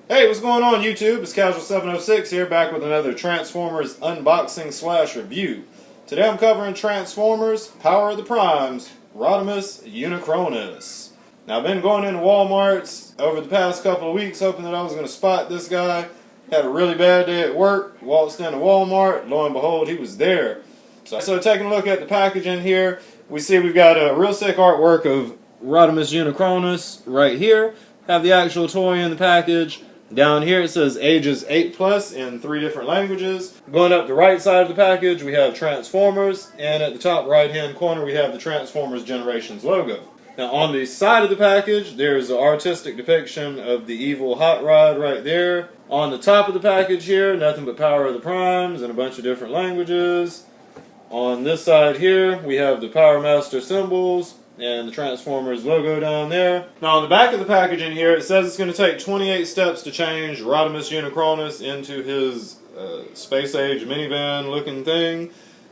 Hey, what's going on YouTube? It's Casual706 here, back with another Transformers unboxing / review. Today I'm covering Transformers Power of the Primes, Rodimus Unicronus. Now I've been going into Walmarts over the past couple of weeks hoping that I was going to spot this guy. Had a really bad day at work, waltzed into Walmart, lo and behold he was there. So taking a look at the packaging here, we see we've got a real sick artwork of Rodimus Unicronus right here. Have the actual toy in the package. Down here it says ages 8+ in 3 different languages. Going up the right side of the package we have Transformers, and at the top right hand corner we have the Transformers Generations logo. Now on the side of the package there's an artistic depiction of the evil Hot Rod right there. On the top of the package here, nothing but Power of the Primes in a bunch of different languages. On this side here we have the Power Master symbols and the Transformers logo down there. Now on the back of the packaging here it says it's going to take 28 steps to change Rodimus Unicronus into his space age minivan looking thing,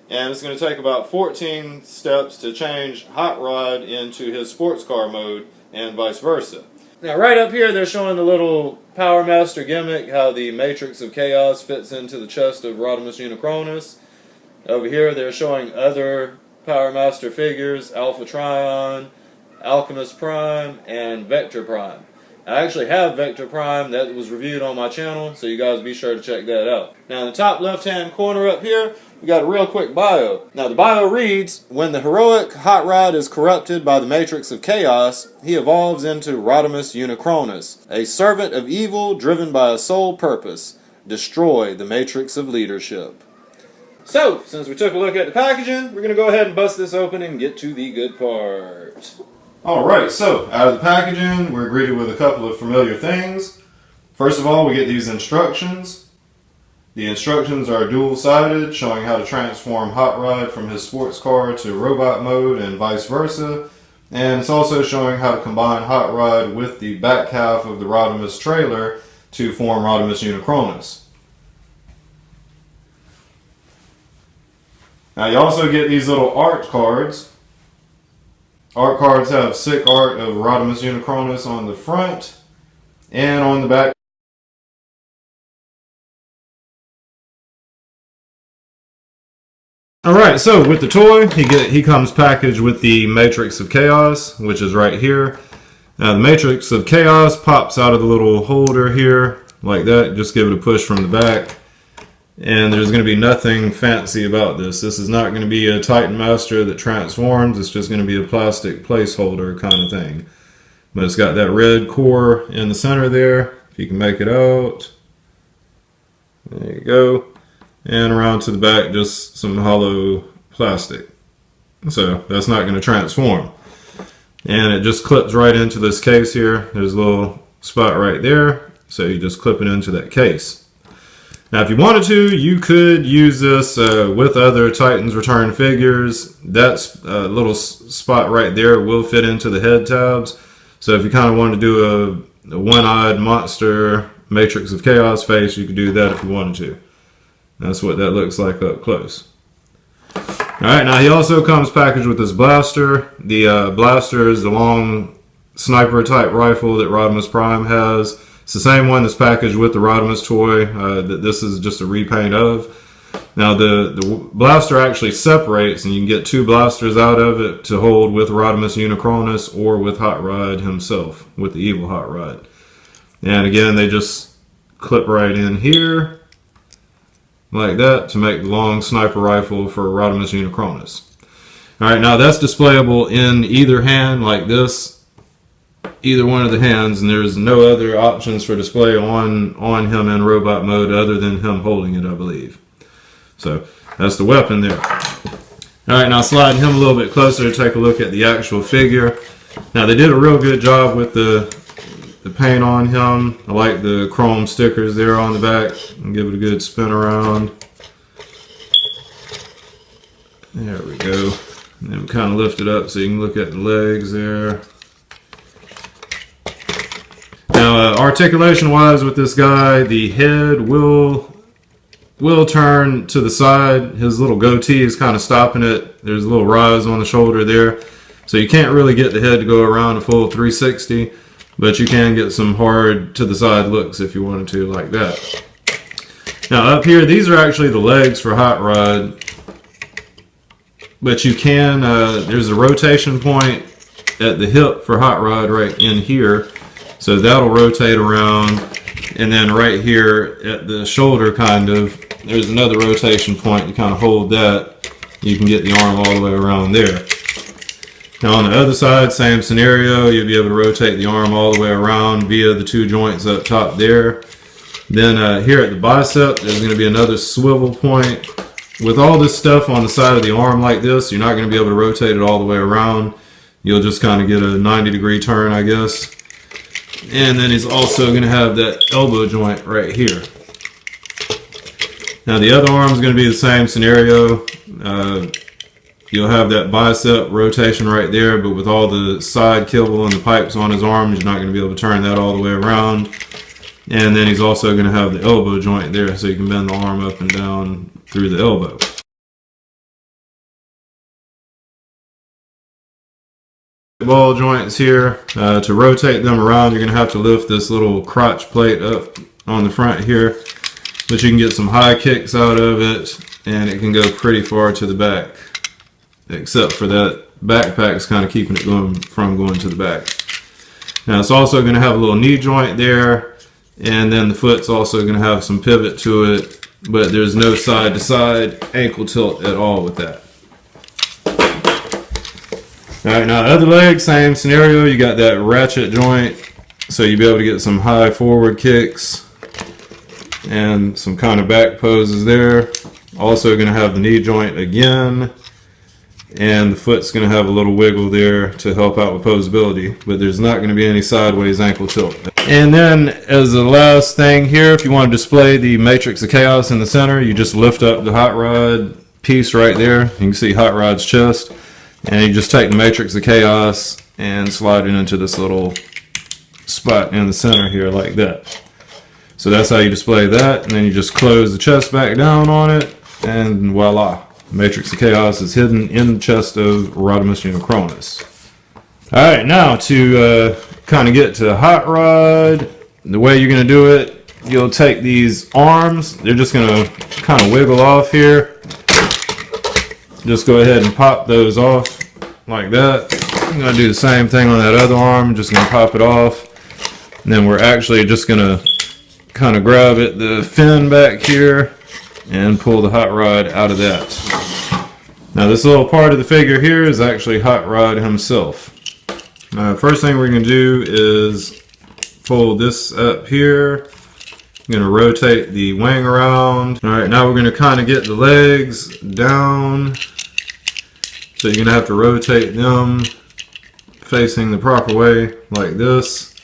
and it's going to take about 14 steps to change Hot Rod into his sports car mode and vice versa. Now right up here they're showing the little Power Master gimmick, how the Matrix of Chaos fits into the chest of Rodimus Unicronus. Over here they're showing other Power Master figures, Alpha Trion, Alchemist Prime, and Vector Prime. I actually have Vector Prime that was reviewed on my channel, so you guys be sure to check that out. Now in the top left hand corner up here, we got a real quick bio. Now the bio reads, when the heroic Hot Rod is corrupted by the Matrix of Chaos, he evolves into Rodimus Unicronus, a servant of evil driven by a sole purpose: destroy the Matrix of leadership. So, since we took a look at the packaging, we're going to go ahead and bust this open and get to the good part. Alright, so out of the packaging, we're greeted with a couple of familiar things. First of all, we get these instructions. The instructions are dual-sided, showing how to transform Hot Rod from his sports car to robot mode and vice versa. And it's also showing how to combine Hot Rod with the back half of the Rodimus trailer to form Rodimus Unicronus. Now you also get these little art cards. Art cards have sick art of Rodimus Unicronus on the front and on the back. Alright, so with the toy, he comes packaged with the Matrix of Chaos, which is right here. Now the Matrix of Chaos pops out of the little holder here, like that. Just give it a push from the back. And there's going to be nothing fancy about this. This is not going to be a Titan Master that transforms. It's just going to be a plastic placeholder kind of thing. But it's got that red core in the center there, if you can make it out. There you go. And around to the back, just some hollow plastic. So that's not going to transform. And it just clips right into this case here. There's a little spot right there. So you just clip it into that case. Now if you wanted to, you could use this with other Titans Return figures. That little spot right there will fit into the head tabs. So if you kind of want to do a one-eyed monster Matrix of Chaos face, you could do that if you wanted to. That's what that looks like up close. Alright, now he also comes packaged with this blaster. The blaster is the long sniper type rifle that Rodimus Prime has. It's the same one that's packaged with the Rodimus toy that this is just a repaint of. Now the blaster actually separates, and you can get 2 blasters out of it to hold with Rodimus Unicronus or with Hot Rod himself, with the evil Hot Rod. And again, they just clip right in here, like that, to make the long sniper rifle for Rodimus Unicronus. Alright, now that's displayable in either hand, like this. Either one of the hands, and there's no other options for display on him in robot mode other than him holding it, I believe. So that's the weapon there. Alright, now sliding him a little bit closer to take a look at the actual figure. Now they did a real good job with the paint on him. I like the chrome stickers there on the back. And give it a good spin around. There we go. And then we kind of lift it up so you can look at the legs there. Now, articulation wise with this guy, the head will turn to the side. His little goatee is kind of stopping it. There's a little rise on the shoulder there. So you can't really get the head to go around a full 360. but you can get some hard to the side looks if you wanted to, like that. Now up here, these are actually the legs for hot rod, but you can, there's a rotation point at the hip for hot rod right in here, so that'll rotate around, and then right here at the shoulder kind of, there's another rotation point to kind of hold that. You can get the arm all the way around there. Now on the other side, same scenario, you'll be able to rotate the arm all the way around via the two joints up top there. Then here at the bicep, there's going to be another swivel point. With all this stuff on the side of the arm like this, you're not going to be able to rotate it all the way around. You'll just kind of get a 90-degree turn, I guess. And then he's also going to have that elbow joint right here. Now the other arm is going to be the same scenario. You'll have that bicep rotation right there, but with all the side kibble and the pipes on his arms, you're not going to be able to turn that all the way around. And then he's also going to have the elbow joint there, so you can bend the arm up and down through the elbow. Ball joints here, to rotate them around, you're going to have to lift this little crotch plate up on the front here, but you can get some high kicks out of it, and it can go pretty far to the back, except for that backpack's kind of keeping it from going to the back. Now it's also going to have a little knee joint there, and then the foot's also going to have some pivot to it, but there's no side to side ankle tilt at all with that. Alright, now the other leg, same scenario. You got that ratchet joint, so you'll be able to get some high forward kicks and some kind of back poses there. Also going to have the knee joint again, and the foot's going to have a little wiggle there to help out with posability, but there's not going to be any sideways ankle tilt. And then as the last thing here, if you want to display the Matrix of Chaos in the center, you just lift up the hot rod piece right there. You can see hot rod's chest, and you just take the Matrix of Chaos and slide it into this little spot in the center here like that. So that's how you display that, and then you just close the chest back down on it, and voila. Matrix of Chaos is hidden in the chest of Rodimus Unicronus. Alright, now to kind of get to hot rod, the way you're going to do it, you'll take these arms, they're just going to kind of wiggle off here. Just go ahead and pop those off like that. I'm going to do the same thing on that other arm, just going to pop it off. And then we're actually just going to kind of grab it, the fin back here, and pull the hot rod out of that. Now this little part of the figure here is actually Hot Rod himself. First thing we're going to do is fold this up here. I'm going to rotate the wing around. Alright, now we're going to kind of get the legs down. So you're going to have to rotate them facing the proper way like this.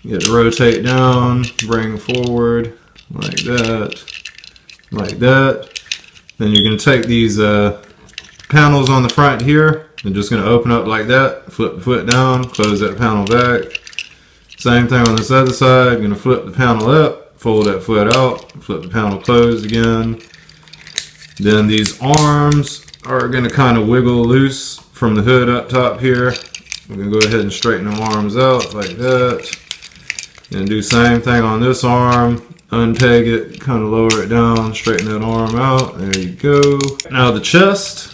You get to rotate down, bring forward like that, like that. Then you're going to take these panels on the front here and just going to open up like that, flip the foot down, close that panel back. Same thing on this other side, going to flip the panel up, fold that foot out, flip the panel closed again. Then these arms are going to kind of wiggle loose from the hood up top here. We're going to go ahead and straighten the arms out like that. And do the same thing on this arm. Unpeg it, kind of lower it down, straighten that arm out. There you go. Now the chest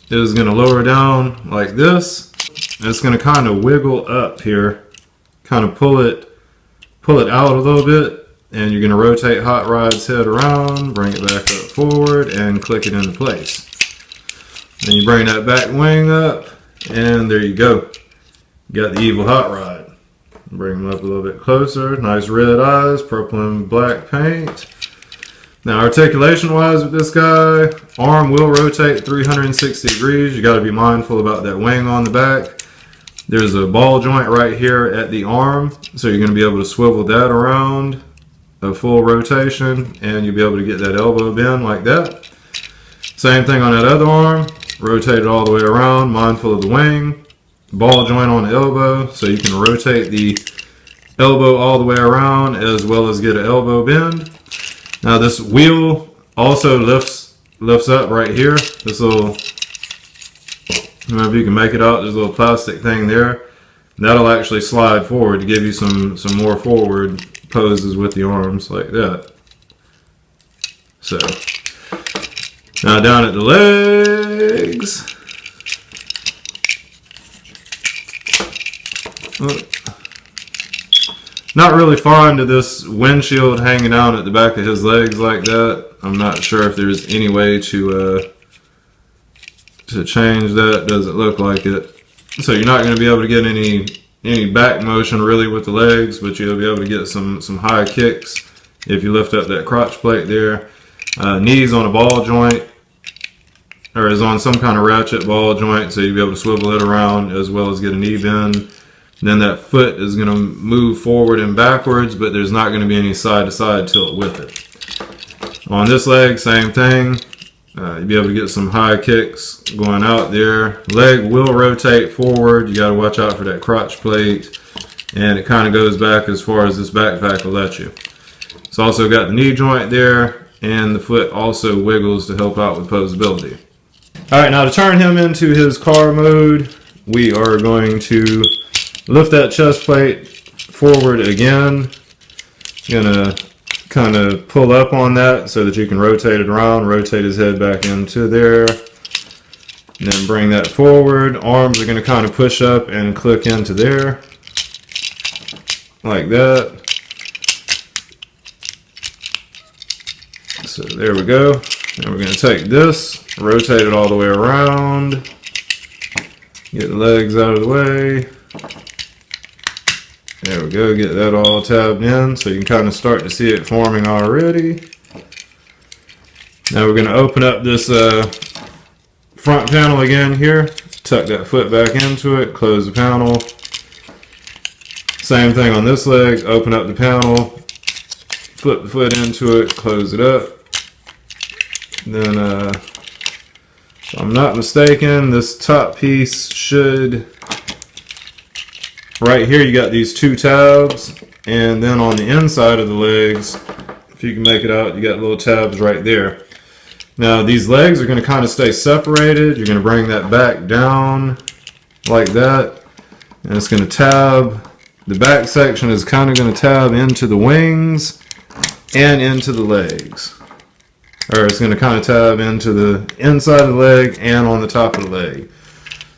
is going to lower down like this. And it's going to kind of wiggle up here, kind of pull it out a little bit, and you're going to rotate Hot Rod's head around, bring it back up forward, and click it into place. Then you bring that back wing up, and there you go. You got the evil Hot Rod. Bring them up a little bit closer. Nice red eyes, purple and black paint. Now articulation wise with this guy, arm will rotate 360 degrees. You got to be mindful about that wing on the back. There's a ball joint right here at the arm, so you're going to be able to swivel that around a full rotation, and you'll be able to get that elbow bend like that. Same thing on that other arm, rotate it all the way around, mindful of the wing. Ball joint on the elbow, so you can rotate the elbow all the way around as well as get an elbow bend. Now this wheel also lifts up right here. This little, I don't know if you can make it out, there's a little plastic thing there. That'll actually slide forward to give you some more forward poses with the arms like that. So now down at the legs. Not really fond of this windshield hanging out at the back of his legs like that. I'm not sure if there's any way to change that. Doesn't look like it. So you're not going to be able to get any back motion really with the legs, but you'll be able to get some high kicks if you lift up that crotch plate there. Knees on a ball joint, or is on some kind of ratchet ball joint, so you'll be able to swivel it around as well as get a knee bend. Then that foot is going to move forward and backwards, but there's not going to be any side-to-side tilt with it. On this leg, same thing. You'll be able to get some high kicks going out there. Leg will rotate forward. You got to watch out for that crotch plate. And it kind of goes back as far as this backpack will let you. It's also got the knee joint there, and the foot also wiggles to help out with posability. Alright, now to turn him into his car mode, we are going to lift that chest plate forward again. Gonna kind of pull up on that so that you can rotate it around, rotate his head back into there. And then bring that forward. Arms are going to kind of push up and click into there. Like that. So there we go. And we're going to take this, rotate it all the way around. Get the legs out of the way. There we go, get that all tabbed in so you can kind of start to see it forming already. Now we're going to open up this front panel again here. Tuck that foot back into it, close the panel. Same thing on this leg, open up the panel, flip the foot into it, close it up. Then, if I'm not mistaken, this top piece should... Right here you got these two tabs, and then on the inside of the legs, if you can make it out, you got little tabs right there. Now these legs are going to kind of stay separated. You're going to bring that back down like that, and it's going to tab. The back section is kind of going to tab into the wings and into the legs. Or it's going to kind of tab into the inside of the leg and on the top of the leg.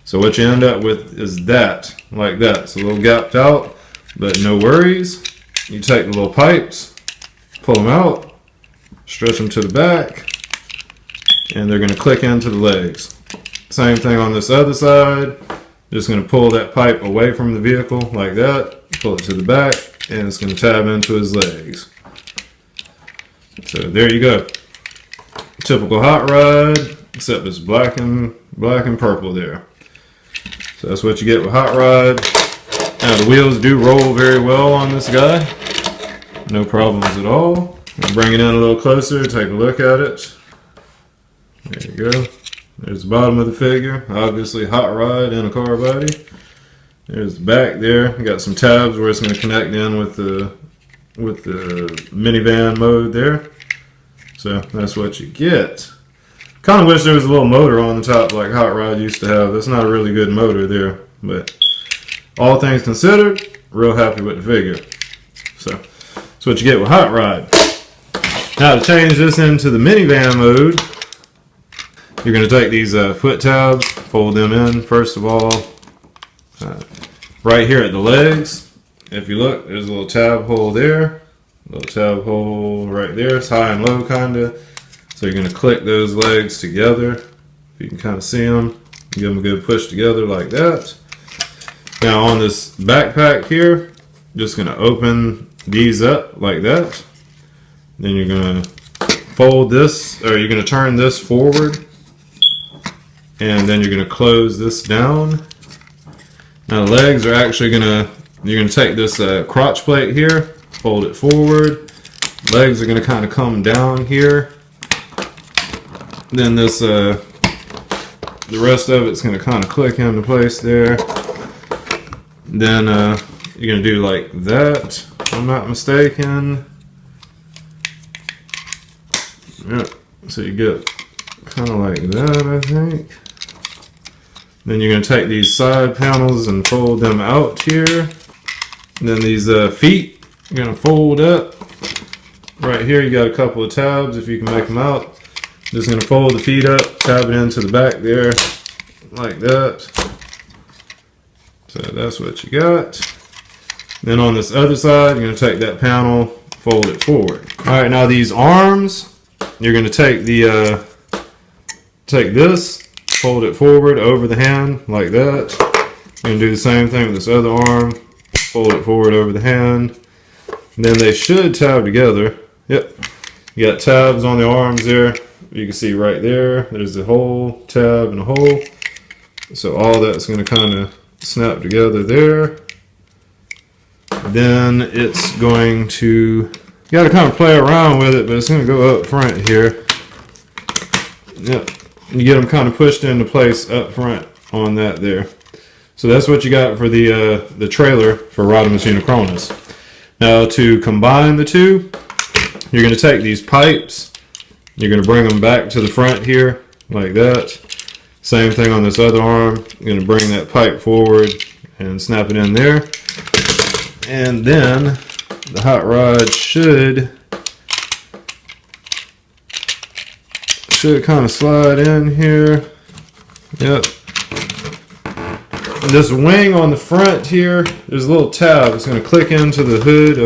So what you end up with is that, like that. It's a little gapped out, but no worries. You take the little pipes, pull them out, stretch them to the back, and they're going to click into the legs. Same thing on this other side. Just going to pull that pipe away from the vehicle like that, pull it to the back, and it's going to tab into his legs. So there you go. Typical hot rod, except it's black and purple there. So that's what you get with hot rod. Now the wheels do roll very well on this guy. No problems at all. I'll bring it in a little closer, take a look at it. There you go. There's the bottom of the figure. Obviously hot rod in a car body. There's the back there. You got some tabs where it's going to connect in with the minivan mode there. So that's what you get. Kind of wish there was a little motor on the top like Hot Rod used to have. That's not a really good motor there, but all things considered, real happy with the figure. So that's what you get with Hot Rod. Now to change this into the minivan mode, you're going to take these foot tabs, fold them in first of all. Right here at the legs, if you look, there's a little tab hole there, a little tab hole right there. It's high and low kind of. So you're going to click those legs together. If you can kind of see them, give them a good push together like that. Now on this backpack here, just going to open these up like that. Then you're going to fold this, or you're going to turn this forward. And then you're going to close this down. Now the legs are actually you're going to take this crotch plate here, fold it forward. Legs are going to kind of come down here. Then this, the rest of it's going to kind of click into place there. Then you're going to do like that, if I'm not mistaken. Yeah, so you get kind of like that, I think. Then you're going to take these side panels and fold them out here. And then these feet, you're going to fold up. Right here you got a couple of tabs if you can make them out. Just going to fold the feet up, tab it into the back there, like that. So that's what you got. Then on this other side, you're going to take that panel, fold it forward. Alright, now these arms, you're going to take the take this, fold it forward over the hand like that. You're going to do the same thing with this other arm, fold it forward over the hand. And then they should tab together. Yep. You got tabs on the arms there. You can see right there, there's a hole, tab, and a hole. So all that's going to kind of snap together there. Then it's going to, you got to kind of play around with it, but it's going to go up front here. Yep. You get them kind of pushed into place up front on that there. So that's what you got for the trailer for Rodimus Unicronus. Now to combine the two, you're going to take these pipes, you're going to bring them back to the front here like that. Same thing on this other arm. You're going to bring that pipe forward and snap it in there. And then the hot rod should kind of slide in here. Yep. And this wing on the front here, there's a little tab. It's going to click into the hood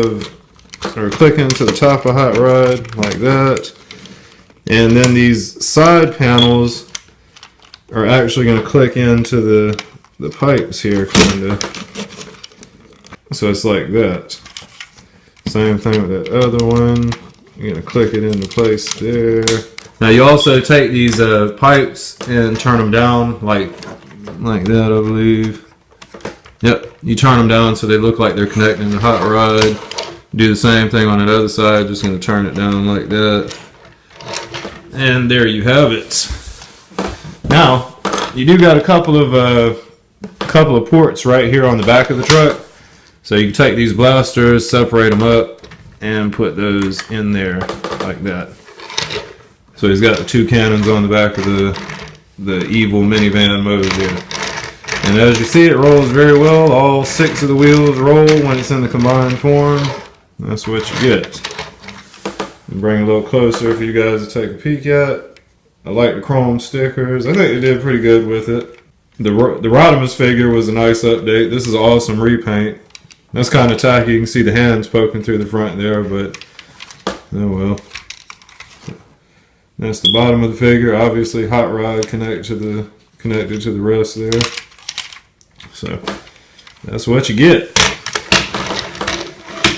or click into the top of hot rod like that. And then these side panels are actually going to click into the pipes here, kind of. So it's like that. Same thing with that other one. You're going to click it into place there. Now you also take these pipes and turn them down like that, I believe. Yep, you turn them down so they look like they're connecting the hot rod. Do the same thing on that other side, just going to turn it down like that. And there you have it. Now, you do got a couple of ports right here on the back of the truck. So you can take these blasters, separate them up, and put those in there like that. So he's got the two cannons on the back of the evil minivan mode there. And as you see, it rolls very well. All 6 of the wheels roll when it's in the combined form. That's what you get. Bring it a little closer for you guys to take a peek at. I like the chrome stickers. I think they did pretty good with it. The Rodimus figure was a nice update. This is an awesome repaint. That's kind of tacky. You can see the hands poking through the front there, but oh well. That's the bottom of the figure. Obviously, hot rod connected to the rest there. So that's what you get.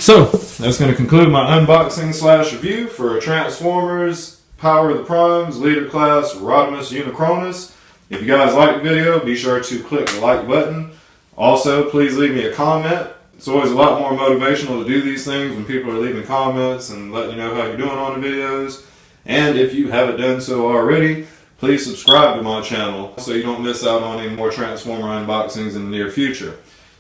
So that's going to conclude my unboxing / review for Transformers Power of the Primes Leader Class Rodimus Unicronus. If you guys liked the video, be sure to click the like button. Also, please leave me a comment. It's always a lot more motivational to do these things when people are leaving comments and letting you know how you're doing on the videos. And if you haven't done so already, please subscribe to my channel so you don't miss out on any more Transformer unboxings in the near future.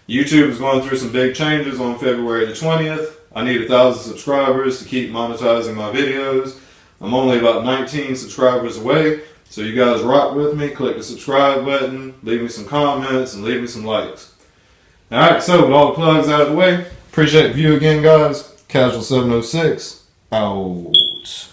YouTube is going through some big changes on February the 20th. I need 1,000 subscribers to keep monetizing my videos. I'm only about 19 subscribers away, so you guys rock with me. Click the subscribe button, leave me some comments, and leave me some likes. Alright, so with all the plugs out of the way, appreciate the view again, guys. Casual 706, out.